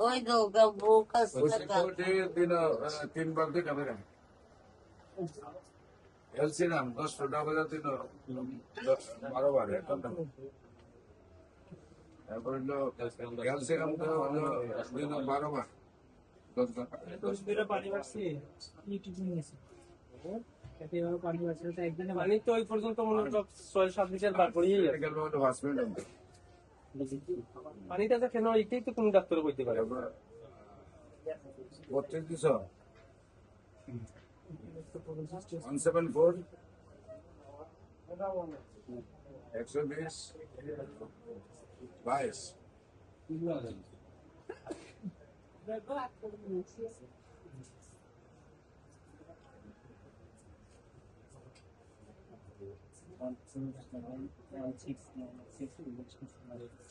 Oy, doga bukas na ka. तीन बार दे कमरे LC नाम 10 টাকা 12 বার তারপর হলো এলসি নাম তো হলো 12 বার 10 টাকা 10 দিনে পানি বাড়ছে ইউটিউব নিয়েছে এতে এবার পানি বাড়ছে তো একদিনে পানি তো ওই পর্যন্ত মনে হয় 6-7 লিটার বার করেই গেছে গেল হলো হসপিটাল পানিটা তো কেন এটাই তো কোন ডাক্তার কইতে পারে 3200 174 120 22 1 2 3 4 5 6 7 8 9 10 11 12